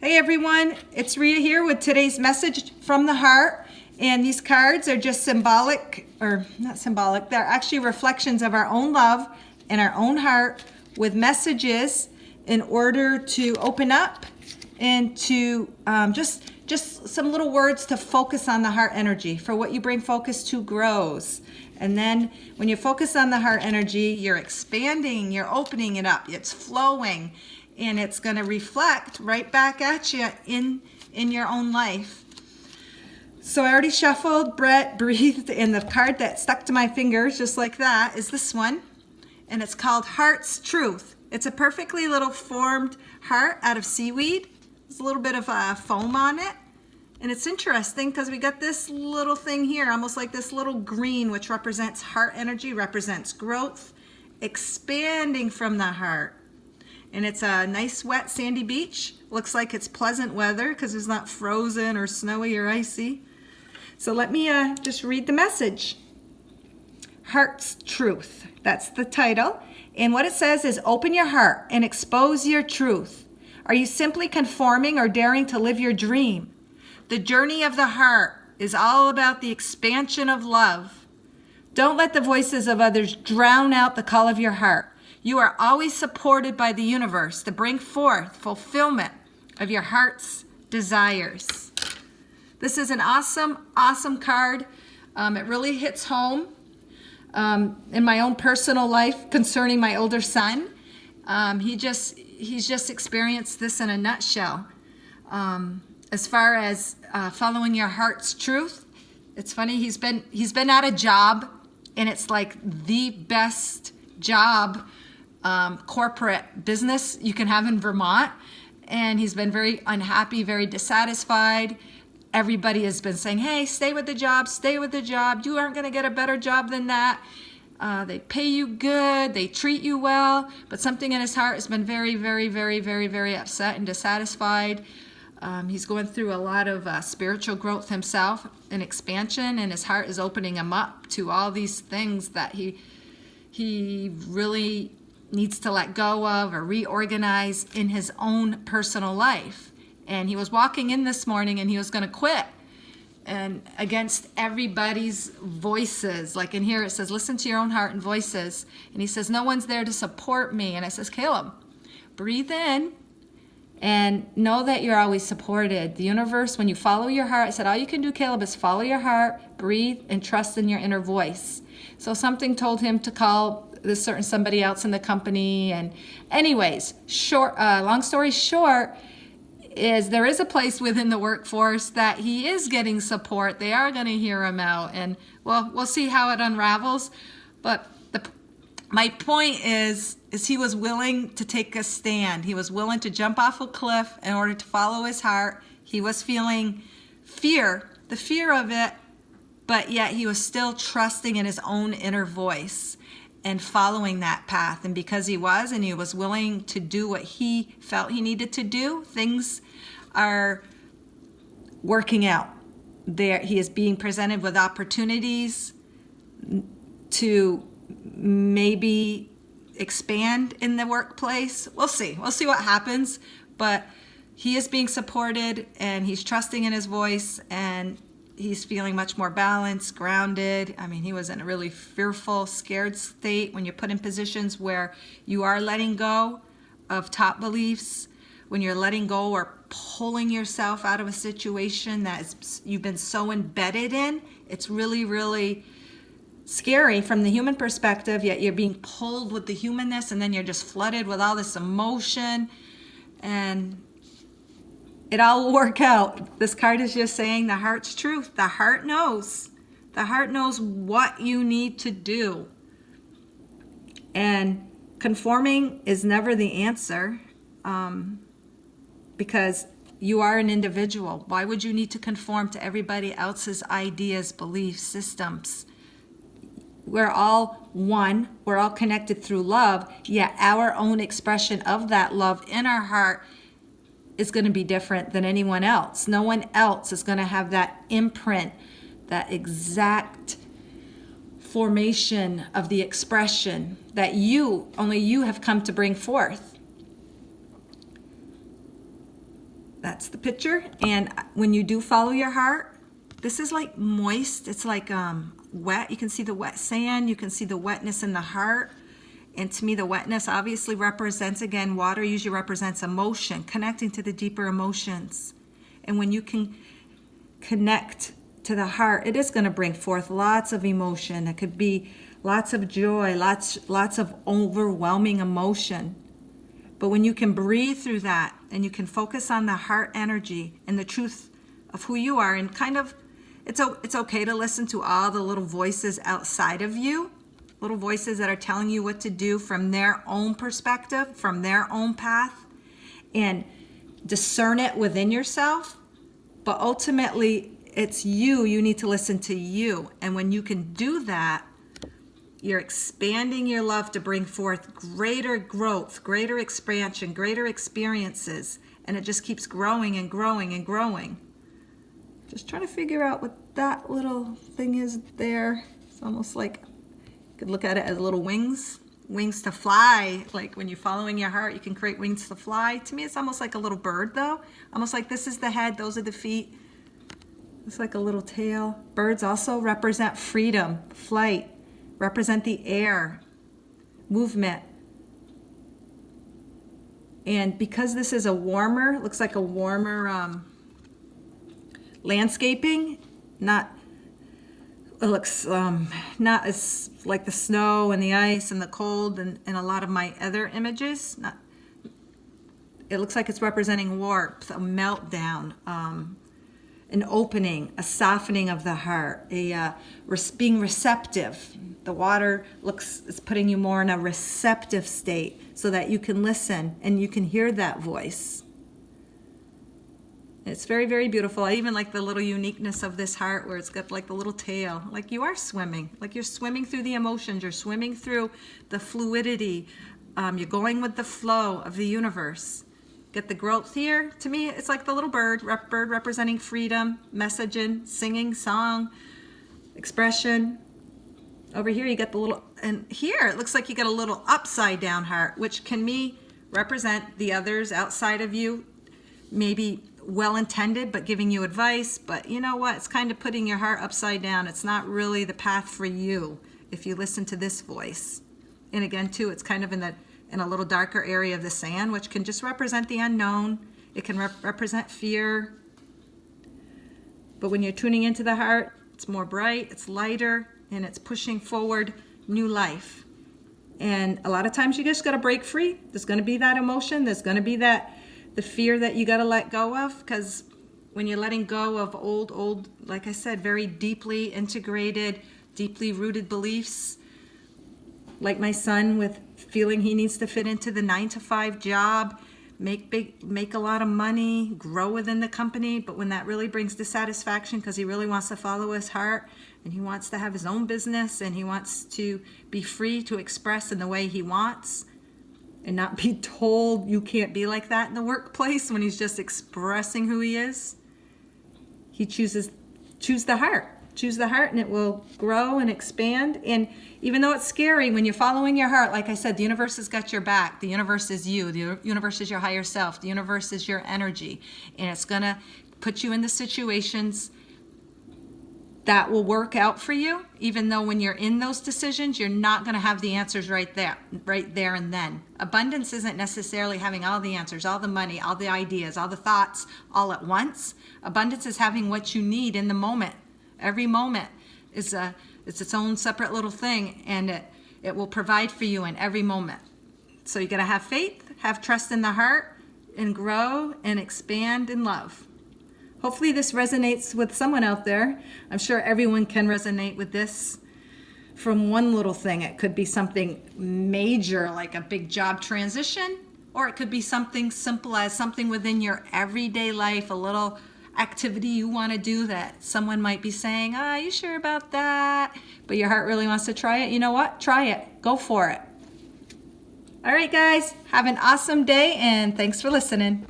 Hey everyone, it's Rita here with today's message from the heart. And these cards are just symbolic, or not symbolic, they're actually reflections of our own love and our own heart with messages in order to open up and to just some little words to focus on the heart energy. For what you bring focus to grows. And then when you focus on the heart energy, you're expanding, you're opening it up, it's flowing. And it's going to reflect right back at you in your own life. So I already shuffled, breathed, and the card that stuck to my fingers just like that is this one. And it's called Heart's Truth. It's a perfectly little formed heart out of seaweed. There's a little bit of foam on it. And it's interesting because we got this little thing here, almost like this little green, which represents heart energy, represents growth, expanding from the heart. And it's a nice wet sandy beach. Looks like it's pleasant weather because it's not frozen or snowy or icy. So let me just read the message. Heart's Truth. That's the title. And what it says is open your heart and expose your truth. Are you simply conforming or daring to live your dream? The journey of the heart is all about the expansion of love. Don't let the voices of others drown out the call of your heart. You are always supported by the universe to bring forth fulfillment of your heart's desires. This is an awesome, awesome card. It really hits home in my own personal life concerning my older son. He's just experienced this in a nutshell. As far as following your heart's truth, it's funny, he's been at a job, and it's like the best job corporate business you can have in Vermont, and he's been very unhappy, very dissatisfied. Everybody has been saying, hey, stay with the job, you aren't going to get a better job than that. They pay you good, they treat you well, but something in his heart has been very, very, very, very, very upset and dissatisfied. He's going through a lot of spiritual growth himself and expansion, and his heart is opening him up to all these things that he really needs to let go of or reorganize in his own personal life. And he was walking in this morning and he was going to quit, and against everybody's voices, like in here it says listen to your own heart and voices, and he says no one's there to support me. And I says, Caleb, breathe in and know that you're always supported. The universe, when you follow your heart, I said all you can do, Caleb, is follow your heart, breathe, and trust in your inner voice. So something told him to call this certain somebody else in the company. And anyways, long story short, is there is a place within the workforce that he is getting support. They are going to hear him out, and well, we'll see how it unravels. But my point is he was willing to take a stand. He was willing to jump off a cliff in order to follow his heart. He was feeling the fear of it, but yet he was still trusting in his own inner voice and following that path. And because he was willing to do what he felt he needed to do, things are working out. He is being presented with opportunities to maybe expand in the workplace. We'll see what happens, but he is being supported, and he's trusting in his voice, and he's feeling much more balanced, grounded. I mean, he was in a really fearful, scared state. When you're put in positions where you are letting go of top beliefs, when you're letting go or pulling yourself out of a situation that you've been so embedded in, it's really, really scary from the human perspective, yet you're being pulled with the humanness, and then you're just flooded with all this emotion, and it all will work out. This card is just saying the heart's truth. The heart knows. The heart knows what you need to do. And conforming is never the answer, because you are an individual. Why would you need to conform to everybody else's ideas, beliefs, systems? We're all one. We're all connected through love, yet our own expression of that love in our heart is going to be different than anyone else. No one else is going to have that imprint, that exact formation of the expression that only you have come to bring forth. That's the picture. And when you do follow your heart, this is like moist. It's like wet. You can see the wet sand. You can see the wetness in the heart. And to me, the wetness obviously represents, again, water usually represents emotion, connecting to the deeper emotions. And when you can connect to the heart, it is going to bring forth lots of emotion. It could be lots of joy, lots of overwhelming emotion. But when you can breathe through that and you can focus on the heart energy and the truth of who you are, and kind of, it's okay to listen to all the little voices outside of you, little voices that are telling you what to do from their own perspective, from their own path, and discern it within yourself. But ultimately, it's you need to listen to you. And when you can do that, you're expanding your love to bring forth greater growth, greater expansion, greater experiences. And it just keeps growing and growing and growing. Just trying to figure out what that little thing is there. It's almost like, you could look at it as little wings to fly. Like when you're following your heart, you can create wings to fly. To me, it's almost like a little bird though. Almost like this is the head, those are the feet. It's like a little tail. Birds also represent freedom, flight, represent the air, movement. And because this is a warmer, looks like a warmer landscaping, it looks not as like the snow and the ice and the cold and a lot of my other images. It looks like it's representing warmth, a meltdown, an opening, a softening of the heart, being receptive. The water is putting you more in a receptive state so that you can listen and you can hear that voice. It's very, very beautiful. I even like the little uniqueness of this heart where it's got like the little tail, like you are swimming, like you're swimming through the emotions, you're swimming through the fluidity, you're going with the flow of the universe. Get the growth here. To me, it's like the little bird representing freedom, messaging, singing, song, expression. Over here you get the little, and here it looks like you got a little upside down heart, which can represent the others outside of you, maybe well-intended, but giving you advice. But you know what? It's kind of putting your heart upside down. It's not really the path for you if you listen to this voice. And again, too, it's kind of in a little darker area of the sand, which can just represent the unknown. It can represent fear. But when you're tuning into the heart, it's more bright, it's lighter, and it's pushing forward new life. And a lot of times you just got to break free. There's going to be that emotion. There's going to be the fear that you got to let go of, because when you're letting go of old, like I said, very deeply integrated, deeply rooted beliefs, like my son with feeling he needs to fit into the 9-to-5 job, make a lot of money, grow within the company, but when that really brings dissatisfaction because he really wants to follow his heart and he wants to have his own business and he wants to be free to express in the way he wants and not be told you can't be like that in the workplace when he's just expressing who he is, he choose the heart. Choose the heart and it will grow and expand. And even though it's scary, when you're following your heart, like I said, the universe has got your back. The universe is you. The universe is your higher self. The universe is your energy. And it's going to put you in the situations that will work out for you, even though when you're in those decisions, you're not going to have the answers right there and then. Abundance isn't necessarily having all the answers, all the money, all the ideas, all the thoughts all at once. Abundance is having what you need in the moment. Every moment is it's its own separate little thing, and it will provide for you in every moment. So you got to have faith, have trust in the heart, and grow and expand in love. Hopefully this resonates with someone out there. I'm sure everyone can resonate with this from one little thing. It could be something major like a big job transition, or it could be something simple as something within your everyday life, a little activity you want to do that someone might be saying, are you sure about that? But your heart really wants to try it. You know what? Try it. Go for it. All right, guys. Have an awesome day, and thanks for listening.